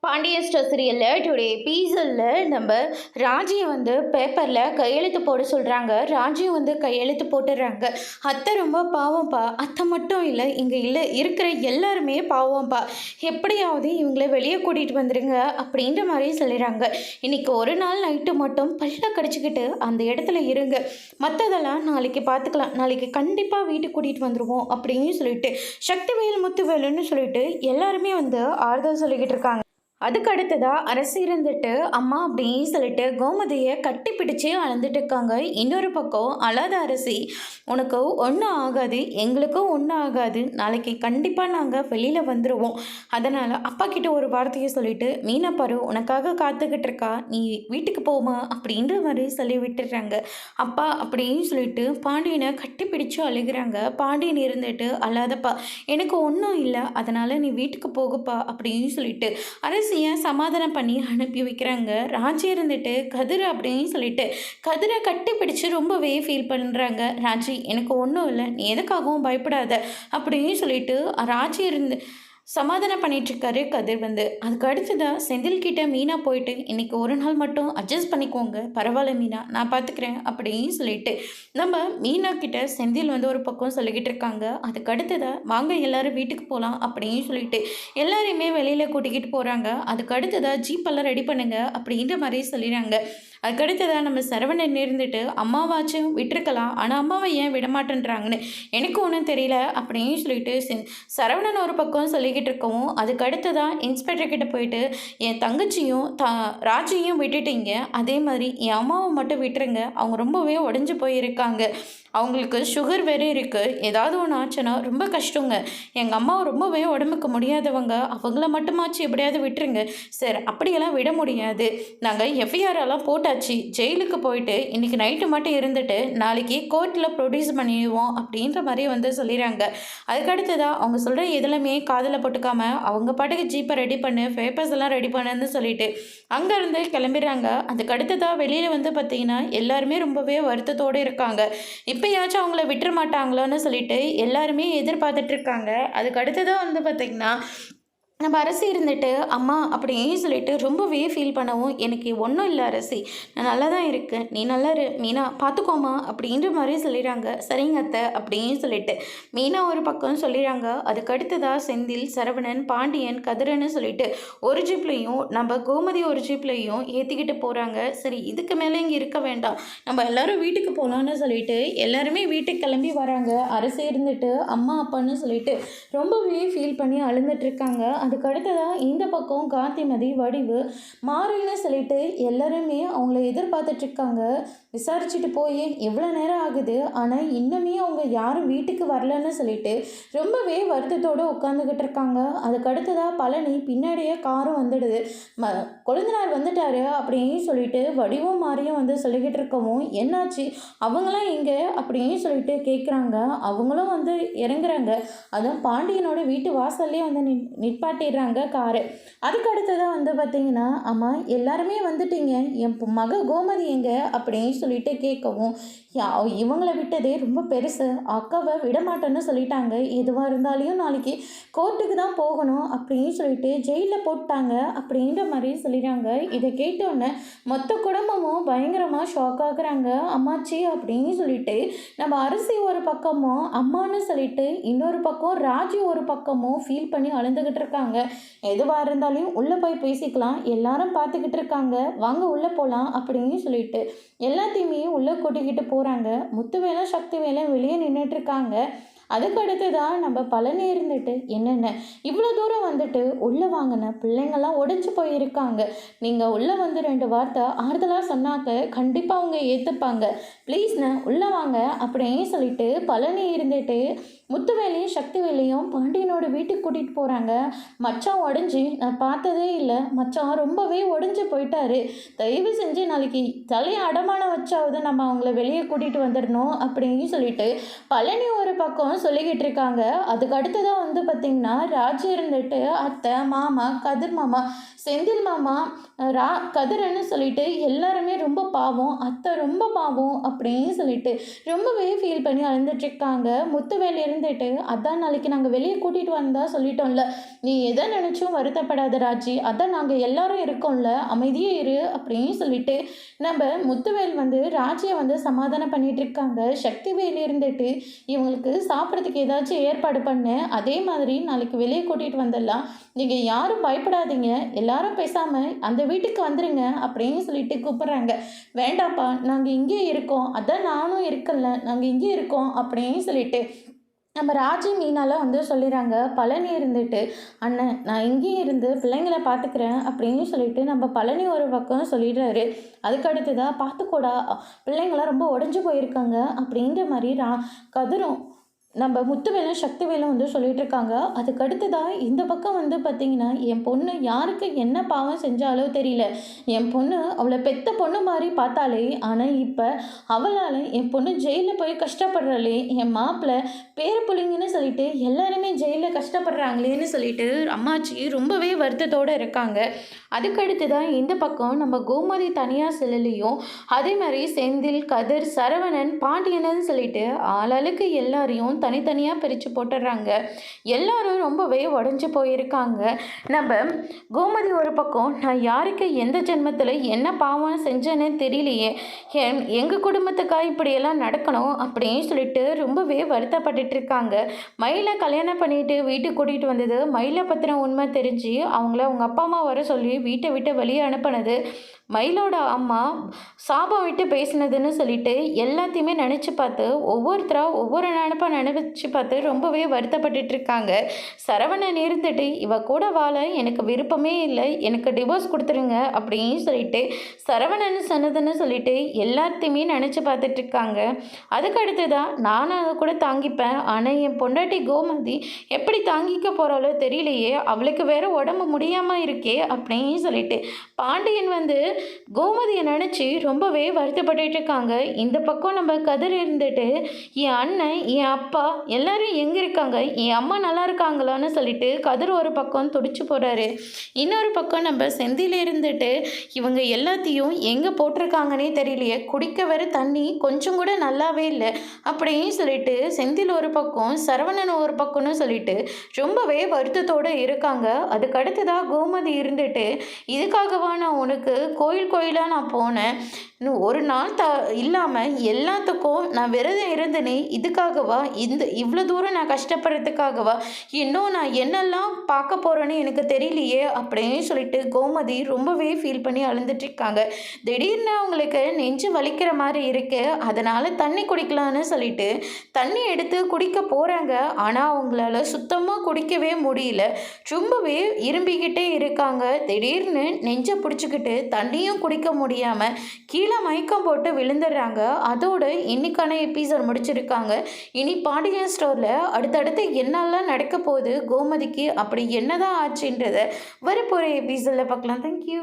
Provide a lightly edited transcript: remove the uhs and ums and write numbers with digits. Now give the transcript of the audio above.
Pandian store சீரியலில் today எபிசோடில் நம்ம ராஜியை பேப்பரில் கையெழுத்து போட சொல்கிறாங்க. ராஜியும் கையெழுத்து போட்டுடுறாங்க. அத்தை ரொம்ப பாவம்ப்பா, அத்தை மட்டும் இல்லை, இங்கே இருக்கிற எல்லாருமே பாவம்ப்பா, எப்படியாவது இவங்கள வெளியே கூட்டிகிட்டு வந்துடுங்க அப்படின்ற மாதிரி சொல்லிடுறாங்க. இன்றைக்கி ஒரு நாள் நைட்டு மட்டும் பல்ல கடிச்சிக்கிட்டு அந்த இடத்துல இருங்க, மற்றதெல்லாம் நாளைக்கு பார்த்துக்கலாம், நாளைக்கு கண்டிப்பாக வீட்டுக்கு கூட்டிகிட்டு வந்துடுவோம் அப்படின்னு சொல்லிட்டு சக்திவேல் முத்துவேலுன்னு சொல்லிட்டு எல்லாருமே ஆறுதல் சொல்லிக்கிட்டு இருக்காங்க. அதுக்கு அடுத்ததாக அரசு இருந்துட்டு அம்மா அப்படின்னு சொல்லிட்டு கோமதியை கட்டி பிடிச்சி அழுந்துட்டு இருக்காங்க. இன்னொரு பக்கம் அழாத அரசி, உனக்கு ஒன்றும் ஆகாது, எங்களுக்கும் ஒன்றும் ஆகாது, நாளைக்கு கண்டிப்பாக நாங்கள் வெளியில் வந்துடுவோம், அதனால் அப்பா கிட்ட ஒரு வார்த்தையை சொல்லிவிட்டு மீனா பாரு உனக்காக காத்துக்கிட்டு இருக்கா, நீ வீட்டுக்கு போமா அப்படின்ற மாதிரி சொல்லி விட்டுடுறாங்க. அப்பா அப்படின்னு சொல்லிட்டு பாண்டியனை கட்டி பிடிச்சி அழுகிறாங்க. பாண்டியன் இருந்துட்டு அழாதப்பா, எனக்கு ஒன்றும் இல்லை, அதனால் நீ வீட்டுக்கு போகுப்பா அப்படின்னு சொல்லிட்டு அரசு சமாதானம் பண்ணி அனுப்பி வைக்கிறாங்க. ராஜி இருந்துட்டு கதிர் அப்படின்னு சொல்லிட்டு கதிரை கட்டி பிடிச்சு ரொம்பவே ஃபீல் பண்ணுறாங்க. ராஜி எனக்கு ஒன்றும் இல்லை, நீ எதுக்காகவும் பயப்படாத அப்படின்னு சொல்லிட்டு ராஜி இருந்து சமாதானம் பண்ணிகிட்ருக்காரு கதிர். அதுக்கு அடுத்ததாக செந்தில்கிட்ட மீனா போயிட்டு இன்றைக்கி ஒரு நாள் மட்டும் அட்ஜஸ்ட் பண்ணிக்கோங்க, பரவாயில்ல மீனா, நான் பார்த்துக்கிறேன் அப்படின்னு சொல்லிட்டு நம்ம மீனா கிட்ட செந்தில் ஒரு பக்கம் சொல்லிக்கிட்டு இருக்காங்க. அதுக்கு அடுத்ததாக வாங்க எல்லாரும் வீட்டுக்கு போகலாம் அப்படின்னு சொல்லிட்டு எல்லாரையுமே வெளியில் கூட்டிக்கிட்டு போகிறாங்க. அதுக்கு அடுத்ததாக ஜீப்பெல்லாம் ரெடி பண்ணுங்க அப்படின்ற மாதிரி சொல்லிடுறாங்க. அதுக்கடுத்ததாக நம்ம சரவணன் இருந்துட்டு அம்மாவாச்சும் விட்டுருக்கலாம், ஆனால் அம்மாவை ஏன் விடமாட்டேன்றாங்கன்னு எனக்கு ஒன்றும் தெரியல அப்படின்னு சொல்லிட்டு சரவணன் ஒரு பக்கம் சொல்லிக்கிட்டு இருக்கவும், அதுக்கு அடுத்ததாக இன்ஸ்பெக்டர் கிட்ட போயிட்டு என் தங்கச்சியும் ராஜியும் விட்டுட்டீங்க, அதே மாதிரி என் அம்மாவை மட்டும் விட்டுருங்க, அவங்க ரொம்பவே உடஞ்சி போயிருக்காங்க, அவங்களுக்கு சுகர் வேறு இருக்குது, ஏதாவது ஒன்று ஆச்சுன்னா ரொம்ப கஷ்டங்க, எங்கள் அம்மா ரொம்பவே உடம்புக்கு முடியாதவங்க, அவங்கள மட்டுமாச்சு எப்படியாவது விட்டுருங்க சார், அப்படியெல்லாம் விட முடியாது, நாங்கள் எஃப்ஐஆரெல்லாம் போட்டாச்சு, ஜெயிலுக்கு போயிட்டு இன்றைக்கி நைட்டு மட்டும் இருந்துட்டு நாளைக்கு கோர்ட்டில் ப்ரொடியூஸ் பண்ணிடுவோம் அப்படின்ற மாதிரி சொல்லிடுறாங்க. அதுக்கடுத்ததாக அவங்க சொல்கிற எதுலையுமே காதில் போட்டுக்காமல் அவங்க பாட்டுக்கு ஜீப்பை ரெடி பண்ணு, பேப்பர்ஸ் எல்லாம் ரெடி பண்ணுன்னு சொல்லிட்டு அங்கேருந்து கிளம்பிடுறாங்க. அதுக்கு அடுத்ததாக வெளியில் பார்த்தீங்கன்னா எல்லாருமே ரொம்பவே வருத்தத்தோடு இருக்காங்க. இப்போயாச்சும் அவங்கள விட்டுற மாட்டாங்களோன்னு சொல்லிட்டு எல்லாருமே எதிர்பார்த்துட்ருக்காங்க. அதுக்கு அடுத்ததாக பார்த்திங்கன்னா நம்ம அரசி இருந்துட்டு அம்மா அப்படின்னு சொல்லிட்டு ரொம்பவே ஃபீல் பண்ணவும், எனக்கு ஒன்றும் இல்லை அரசி, நான் நல்லா தான் இருக்கேன், நீ நல்லா இரு மீனா, பார்த்துக்கோமா அப்படின்ற மாதிரி சொல்லிடுறாங்க. சரிங்க அத்தை அப்படின்னு சொல்லிட்டு மீனா ஒரு பக்கம் சொல்லிடுறாங்க. அதுக்கு அடுத்ததாக செந்தில், சரவணன், பாண்டியன், கதிரன்னு சொல்லிட்டு ஒரு ஜீப்லையும் நம்ம கோமதி ஒரு ஜீப்லையும் ஏற்றிக்கிட்டு போகிறாங்க. சரி இதுக்கு மேலே இங்கே இருக்க வேண்டாம், நம்ம எல்லாரும் வீட்டுக்கு போகலான்னு சொல்லிட்டு எல்லாருமே வீட்டுக்கு கிளம்பி வராங்க. அரசி இருந்துட்டு அம்மா அப்பான்னு சொல்லிட்டு ரொம்பவே ஃபீல் பண்ணி அழுந்துட்டுருக்காங்க. அதுக்கு அடுத்ததாக இந்த பக்கம் காந்திமதி, வடிவு, மாறுன்னு சொல்லிட்டு எல்லாருமே அவங்கள எதிர்பார்த்துட்ருக்காங்க. விசாரிச்சுட்டு போய் எவ்வளோ நேரம் ஆகுது, ஆனால் இன்னுமே அவங்க யாரும் வீட்டுக்கு வரலன்னு சொல்லிட்டு ரொம்பவே வருத்தத்தோடு உட்காந்துக்கிட்டு இருக்காங்க. அதுக்கு அடுத்ததாக பழனி பின்னாடியே காரும் வந்துடுது. கொழுந்தனார் வந்துட்டாரு அப்படின்னு சொல்லிட்டு வடிவும் மாறியும் சொல்லிக்கிட்டு இருக்கவும், என்னாச்சு அவங்களாம் எங்கே அப்படின்னு சொல்லிட்டு கேட்குறாங்க. அவங்களும் இறங்குறாங்க. அதுவும் பாண்டியனோட வீட்டு வாசல்லே நிப்பாட்டிடுறாங்க காரு. அதுக்கு அடுத்ததாக பார்த்தீங்கன்னா அம்மா எல்லாருமே வந்துட்டீங்க, என் மக கோமதி எங்கே அப்படின்னு சொல்லிட்டு கேட்கவும், இவங்களை விட்டதே ரொம்ப பெருசு, அக்காவை விடமாட்டேன்னு சொல்லிட்டாங்க, எதுவாக இருந்தாலையும் நாளைக்கு கோர்ட்டுக்கு தான் போகணும் அப்படின்னு சொல்லிட்டு ஜெயிலில் போட்டாங்க அப்படின்ற மாதிரி சொல்லிடுறாங்க. இதை கேட்டோன்னே மொத்த குடும்பமும் பயங்கரமாக ஷாக் ஆகுறாங்க. அம்மாச்சி அப்படின்னு சொல்லிட்டு நம்ம அரசி ஒரு பக்கமும் அம்மான்னு சொல்லிட்டு இன்னொரு பக்கம் ராஜி ஒரு பக்கமும் ஃபீல் பண்ணி அழுந்துக்கிட்டு இருக்காங்க. எதுவாக இருந்தாலும் உள்ளே போய் பேசிக்கலாம், எல்லாரும் பார்த்துக்கிட்டு இருக்காங்க, வாங்க உள்ளே போகலாம் அப்படின்னு சொல்லிட்டு எல்லாத்தையுமே உள்ளே கூட்டிக்கிட்டு போகிறாங்க. முத்துவேலும் சக்திவேலும் வெளியே நின்றுட்டுருக்காங்க. அதுக்கு அடுத்ததான் நம்ம பழனி இருந்துட்டு என்னென்ன இவ்வளோ தூரம் உள்ளே வாங்கின பிள்ளைங்கள்லாம் உடைஞ்சு போயிருக்காங்க, நீங்கள் உள்ளே 2 வார்த்தை ஆறுதலாக சொன்னாக்க கண்டிப்பாக அவங்க ஏற்றுப்பாங்க, ப்ளீஸ்ண்ணே உள்ளே வாங்க அப்படின்னு சொல்லிட்டு பழனி இருந்துட்டு முத்துவேலையும் சக்திவேலையும் பாண்டியனோட வீட்டுக்கு கூட்டிகிட்டு போகிறாங்க. மச்சான் உடஞ்சி நான் பார்த்ததே இல்லை, மச்சான் ரொம்பவே உடஞ்சி போயிட்டாரு, தயவு செஞ்சு நாளைக்கு தலையை அடமானம் வச்சாவது நம்ம அவங்கள வெளியே கூட்டிகிட்டு வந்துடணும் அப்படின்னு சொல்லிட்டு பழனி ஒரு பக்கம் சொல்லிக்கிட்டு இருக்காங்க. அதுக்கு அடுத்ததா வந்து பார்த்தீங்கன்னா, ராஜி இருந்துட்டு அத்தை, மாமா, கதிர் மாமா, செந்தில் மாமா, ரா கதிருன்னு சொல்லிட்டு எல்லாருமே ரொம்ப பாவம், அத்தை ரொம்ப பாவம் அப்படின்னு சொல்லிட்டு ரொம்பவே ஃபீல் பண்ணி அழுந்துட்டுருக்காங்க. முத்துவேல் இருந்துட்டு, "அதான் நாளைக்கு நாங்க வெளிய கூட்டிட்டு வந்தா சொல்லிட்டோம்ல. நீ எத நினைச்சும் வருத்தப்படாத ராஜி. அதான் நாங்க எல்லாரும் இருக்கோம்ல. அமைதியா இரு" அப்படின்னு சொல்லிட்டு நம்ம முத்துவேல் வந்து ராஜிய வந்து சமாதானம் பண்ணிட்டு இருக்காங்க. சக்திவேல் இருந்துட்டு, "இவங்களுக்கு சாப்பிடறதுக்கு ஏதாச்சும் ஏற்பாடு பண்ணு. அதே மாதிரி நாளைக்கு வெளிய கூட்டிட்டு வந்துடலாம். நீங்க யாரும் பயப்படாதீங்க. எல்லாரும் பேசாம அந்த வீட்டுக்கு வந்துருங்க" அப்படின்னு சொல்லிட்டு கூப்பிடுறாங்க. "வேண்டாம்ப்பா, நாங்க இங்கேயே இருக்கோம். அதான் நானும் இருக்கேன்ல. நாங்க இங்கேயே இருக்கோம்" அப்படின்னு சொல்லிட்டு நம்ம ராஜி மீனாலாம் வந்து சொல்லிடுறாங்க. பழனி இருந்துட்டு, "அண்ணன் நான் இங்கேயே இருந்து பிள்ளைங்கள பார்த்துக்கிறேன்" அப்படின்னு சொல்லிட்டு நம்ம பழனி ஒரு பக்கம் சொல்லிடுறாரு. அதுக்கு அடுத்ததா, "பார்த்துக்கோடா, பிள்ளைங்களாம் ரொம்ப உடஞ்சு போயிருக்காங்க" அப்படின்ற மாதிரி கதிரும் நம்ம முத்துவேலும் சக்திவேலும் வந்து சொல்லிட்டு இருக்காங்க. அதுக்கு அடுத்ததா இந்த பக்கம் வந்து பார்த்தீங்கன்னா, என் பொண்ணு யாருக்கு என்ன பாவம் செஞ்சாலோ தெரியல. என் பொண்ணு அவள பெத்த பொண்ணு மாரி பார்த்தாளே! ஆனா இப்ப அவளால என் பொண்ணு ஜெயில்ல போய் கஷ்டப்படுறாளே! என் மாப்பிள பேர புள்ளைங்கன்னு சொல்லிட்டு எல்லாருமே ஜெயில்ல கஷ்டப்படுறாங்களேன்னு சொல்லிட்டு அம்மாச்சி ரொம்பவே வருத்தத்தோட இருக்காங்க. அதுக்கு அடுத்ததா இந்த பக்கம் நம்ம கோமதி தனியா செல்லலையும், அதே மாரி செந்தில், கதிர், சரவணன், பாண்டியன்னு சொல்லிட்டு ஆளாளுக்கு எல்லாரையும் தனித்தனியா பிரிச்சு போட்டுடுறாங்க. எல்லாரும் ரொம்பவே உடைஞ்சு போயிருக்காங்க. நம்ம கோமதி ஒரு பக்கம், "நான் யாருக்கு எந்த ஜென்மத்துல என்ன பாவம் செஞ்சேன்னே தெரியலையே. எங்க குடும்பத்துக்கா இப்படியெல்லாம் நடக்கணும்" அப்படின்னு சொல்லிட்டு ரொம்பவே வருத்தப்பட்டுட்டு இருக்காங்க. மயில கல்யாணம் பண்ணிட்டு வீட்டுக்கு கூட்டிட்டு வந்தது, மயில பத்தின உண்மை தெரிஞ்சு அவங்கள அவங்க அப்பா அம்மா வர சொல்லி வீட்டை விட்டு வெளியே அனுப்புனது, மயிலோட அம்மா சாபம் விட்டு பேசினதுன்னு சொல்லிட்டு எல்லாத்தையுமே நினச்சி பார்த்து ஒவ்வொருத்தரா ஒவ்வொரு நினப்பா நினச்சி பார்த்து ரொம்பவே வருத்தப்பட்டுட்டு இருக்காங்க. சரவணன் இருந்துட்டு, "இவ கூட வாழ எனக்கு விருப்பமே இல்லை, எனக்கு டிவோர்ஸ் கொடுத்துருங்க" அப்படின்னு சொல்லிட்டு சரவணன் சொன்னதுன்னு சொல்லிட்டு எல்லாத்தையுமே நினச்சி பார்த்துட்டு இருக்காங்க. அதுக்கு அடுத்ததா, "நானும் அதை கூட தாங்கிப்பேன், ஆனால் என் பொண்டாட்டி கோமதி எப்படி தாங்கிக்க போகிறாளோ தெரியலையே, அவளுக்கு வேற உடம்பு முடியாமல் இருக்கே" அப்படின்னு சொல்லிட்டு பாண்டியன் வந்து கோமதியை நினச்சி ரொம்பவே வருத்தப்பட்டுட்டு இருக்காங்க. இந்த பக்கம் நம்ம கதிர் இருந்துட்டு, "என் அண்ணன், என் அப்பா எல்லாரும் எங்கே இருக்காங்க, என் அம்மா நல்லா இருக்காங்களான்னு சொல்லிட்டு கதிர் ஒரு பக்கம் துடிச்சு போகிறாரு. இன்னொரு பக்கம் நம்ம செந்தில் இருந்துட்டு, "இவங்க எல்லாத்தையும் எங்கே போட்டிருக்காங்கன்னே தெரியலையே, குடிக்க வர தண்ணி கொஞ்சம் கூட நல்லாவே இல்லை" அப்படின்னு சொல்லிட்டு செந்தில் ஒரு பக்கம், சரவணன் ஒரு பக்கம்னு சொல்லிட்டு ரொம்பவே வருத்தத்தோடு இருக்காங்க. அதுக்கு அடுத்ததாக கோமதி இருந்துட்டு, "இதுக்காகவா நான் உனக்கு கோயில் கோயிலாக நான் போனேன், இன்னும் ஒரு நாள் இல்லாமல் எல்லாத்துக்கும் நான் விரதம் இருந்தேனே, இதுக்காகவா, இவ்வளோ தூரம் நான் கஷ்டப்படுறதுக்காகவா, இன்னும் நான் என்னெல்லாம் பார்க்க போகிறேன்னு எனக்கு தெரியலையே" அப்படின்னு சொல்லிட்டு கோமதி ரொம்பவே ஃபீல் பண்ணி அழுந்துட்டு இருக்காங்க. திடீர்னு அவங்களுக்கு நெஞ்சு வலிக்கிற மாதிரி இருக்கு. அதனால் தண்ணி குடிக்கலான்னு சொல்லிட்டு தண்ணி எடுத்து குடிக்க போகிறாங்க. ஆனால் அவங்களால சுத்தமாக குடிக்கவே முடியல. ரொம்பவே இரும்பிக்கிட்டே இருக்காங்க. திடீர்னு நெஞ்சை பிடிச்சிக்கிட்டு தண்ணியும் குடிக்க முடியாமல் கீழே மயக்கம் போட்டு விழுந்துடுறாங்க. அதோட இன்னைக்கான எபிசோட் முடிச்சிருக்காங்க. இனி பாண்டியன் ஸ்டோரில் அடுத்தடுத்து என்னெல்லாம் நடக்க போகுது, கோமதிக்கு அப்படி என்னதான் ஆச்சுன்றதை வரப்போகிற எபிசோடில் பார்க்கலாம். தேங்க்யூ.